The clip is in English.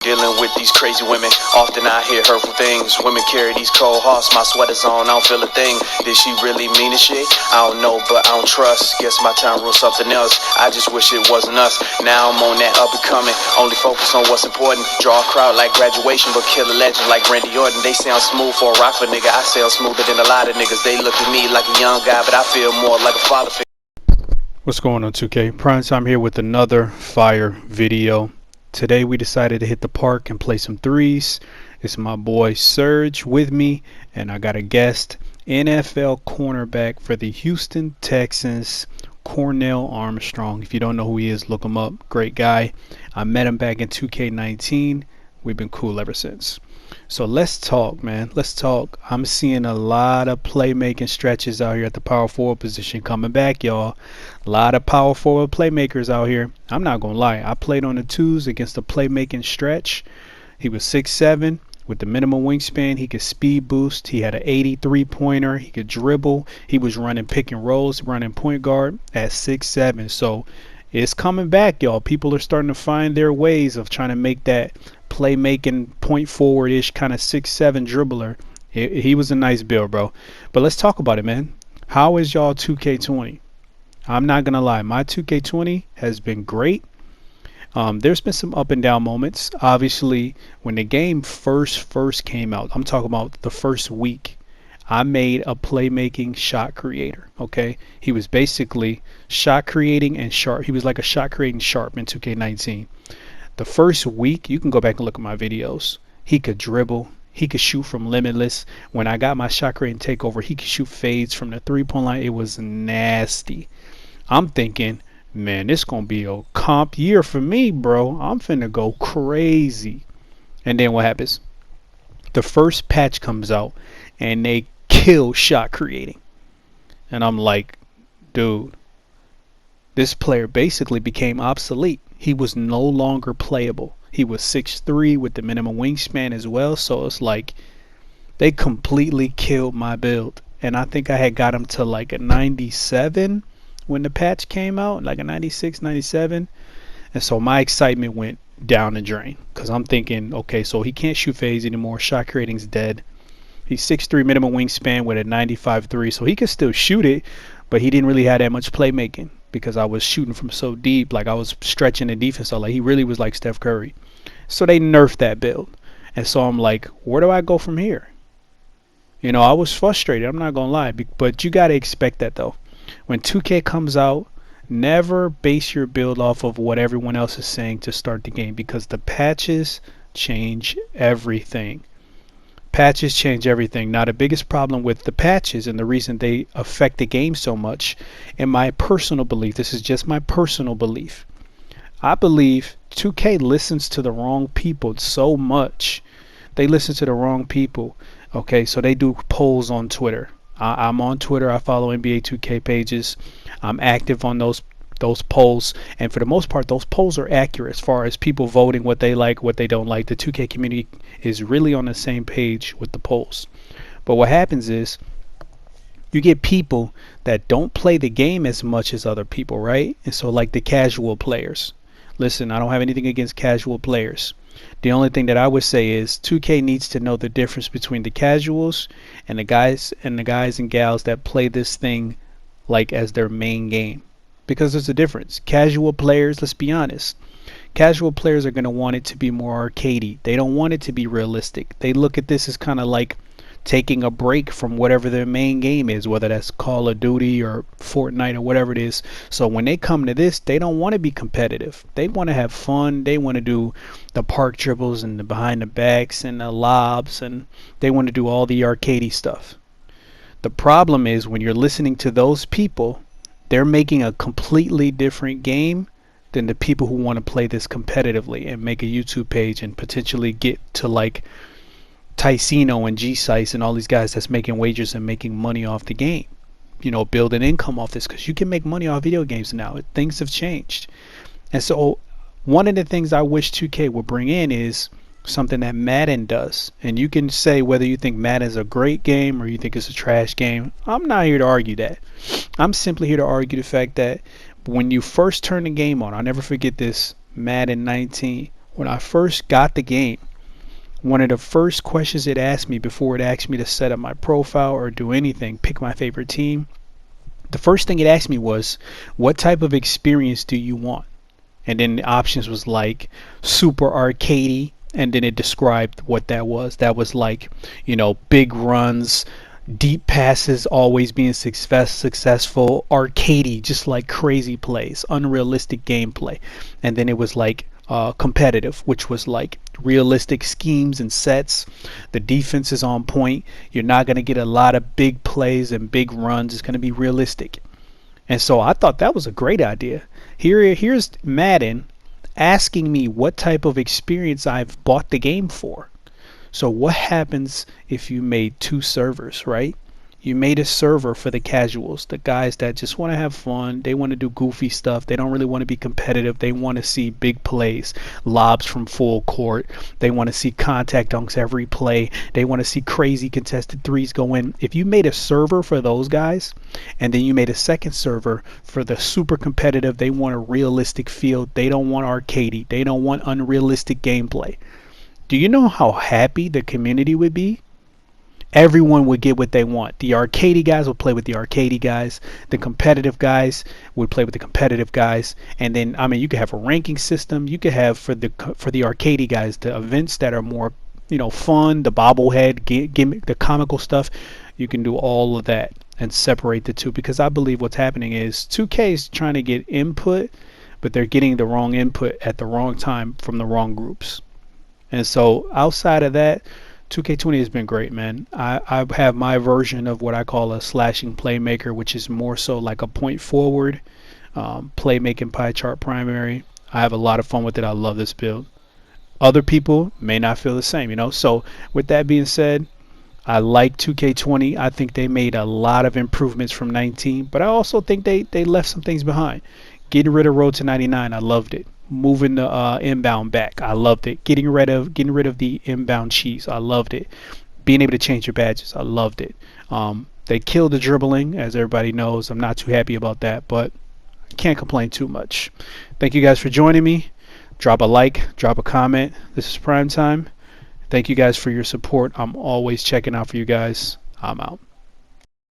Dealing with these crazy women, often I hear hurtful things. Women carry these cold hearts, my sweater's on, I don't feel a thing. Did she really mean the shit? I don't know, but I don't trust. Guess my time rules something else. I just wish it wasn't us. Now I'm on that up and coming, only focus on what's important. Draw a crowd like graduation, but kill a legend like Randy Orton. They sound smooth for a rocker nigga, I sound smoother than a lot of niggas. They look at me like a young guy, but I feel more like a father figure. What's going on, 2K? Primetime here with another fire video. Today we decided to hit the park and play some threes. It's my boy Serge with me, and I got a guest, NFL cornerback for the Houston Texans, Cornell Armstrong. If you don't know who he is, look him up. Great guy. I met him back in 2K19. We've been cool ever since. So let's talk, man. Let's talk. I'm seeing a lot of playmaking stretches out here at the power forward position coming back, y'all. A lot of power forward playmakers out here. I'm not going to lie. I played on the 2's against a playmaking stretch. He was 6'7". With the minimum wingspan, he could speed boost. He had an 83-pointer. He could dribble. He was running pick and rolls, running point guard at 6'7". So it's coming back, y'all. People are starting to find their ways of trying to make that playmaking point forward-ish kind of 6'7" dribbler. He was a nice build, bro. But let's talk about it, man. How is y'all 2K20? I'm not gonna lie, my 2K20 has been great. There's been some up and down moments. Obviously, when the game first came out, I'm talking about the first week, I made a playmaking shot creator. Okay, he was basically shot creating and sharp. He was like a shot creating sharp in 2K19. The first week, you can go back and look at my videos. He could dribble. He could shoot from limitless. When I got my shot creating takeover, he could shoot fades from the three-point line. It was nasty. I'm thinking, man, this gonna be a comp year for me, bro. I'm finna go crazy. And then what happens? The first patch comes out and they kill shot creating. And I'm like, dude, this player basically became obsolete. He was no longer playable. He was 6'3" with the minimum wingspan as well. So it's like they completely killed my build. And I think I had got him to like a 97 when the patch came out, like a 96, 97. And so my excitement went down the drain because I'm thinking, okay, so he can't shoot fades anymore. Shot creating's dead. He's 6'3" minimum wingspan with a 95.3, so he could still shoot it, but he didn't really have that much playmaking because I was shooting from so deep. Like I was stretching the defense out. Like he really was like Steph Curry. So they nerfed that build. And so I'm like, where do I go from here? You know, I was frustrated. I'm not going to lie. But you got to expect that, though. When 2K comes out, never base your build off of what everyone else is saying to start the game because the patches change everything. Patches change everything. Now, the biggest problem with the patches and the reason they affect the game so much, in my personal belief, this is just my personal belief, I believe 2K listens to the wrong people so much. They listen to the wrong people. Okay, so they do polls on Twitter. I'm on Twitter. I follow NBA 2K pages. I'm active on those polls, and for the most part those polls are accurate as far as people voting what they like, what they don't like. The 2K community is really on the same page with the polls. But what happens is you get people that don't play the game as much as other people, right? And so like the casual players. Listen, I don't have anything against casual players. The only thing that I would say is 2K needs to know the difference between the casuals and the guys and gals that play this thing like as their main game. Because there's a difference. Casual players, let's be honest, casual players are going to want it to be more arcadey. They don't want it to be realistic. They look at this as kind of like taking a break from whatever their main game is, whether that's Call of Duty or Fortnite or whatever it is. So when they come to this, they don't want to be competitive. They want to have fun. They want to do the park dribbles and the behind the backs and the lobs, and they want to do all the arcadey stuff. The problem is when you're listening to those people, they're making a completely different game than the people who want to play this competitively and make a YouTube page and potentially get to like Ticino and G-Sites and all these guys that's making wagers and making money off the game. You know, building income off this because you can make money off video games now. Things have changed. And so one of the things I wish 2K would bring in is something that Madden does. And you can say whether you think Madden is a great game or you think it's a trash game. I'm not here to argue that. I'm simply here to argue the fact that when you first turn the game on, I'll never forget this, Madden 19, When I first got the game, one of the first questions it asked me before it asked me to set up my profile or do anything, pick my favorite team, the first thing it asked me was, what type of experience do you want? And then the options was like super arcadey, and then it described what that was. That was like, big runs, deep passes, always being successful, arcadey, just like crazy plays, unrealistic gameplay. And then it was like competitive, which was like realistic schemes and sets. The defense is on point. You're not going to get a lot of big plays and big runs. It's going to be realistic. And so I thought that was a great idea. Here's Madden asking me what type of experience I've bought the game for. So what happens if you made two servers, right? You made a server for the casuals, the guys that just want to have fun. They want to do goofy stuff. They don't really want to be competitive. They want to see big plays, lobs from full court. They want to see contact dunks every play. They want to see crazy contested threes go in. If you made a server for those guys, and then you made a second server for the super competitive, they want a realistic field. They don't want arcadey. They don't want unrealistic gameplay. Do you know how happy the community would be? Everyone would get what they want. The arcadey guys would play with the arcadey guys. The competitive guys would play with the competitive guys. And then, you could have a ranking system. You could have for the arcadey guys the events that are more, fun. The bobblehead gimmick, the comical stuff. You can do all of that and separate the two, because I believe what's happening is 2K is trying to get input, but they're getting the wrong input at the wrong time from the wrong groups. And so outside of that, 2K20 has been great, man. I have my version of what I call a slashing playmaker, which is more so like a point forward playmaking pie chart primary. I have a lot of fun with it. I love this build. Other people may not feel the same, So with that being said, I like 2K20. I think they made a lot of improvements from 19, but I also think they left some things behind. Getting rid of Road to 99, I loved it. Moving the inbound back, I loved it. Getting rid of the inbound cheese, I loved it. Being able to change your badges, I loved it. They killed the dribbling, as everybody knows. I'm not too happy about that, but can't complain too much. Thank you guys for joining me. Drop a like, drop a comment. This is Prime Time. Thank you guys for your support. I'm always checking out for you guys. I'm out.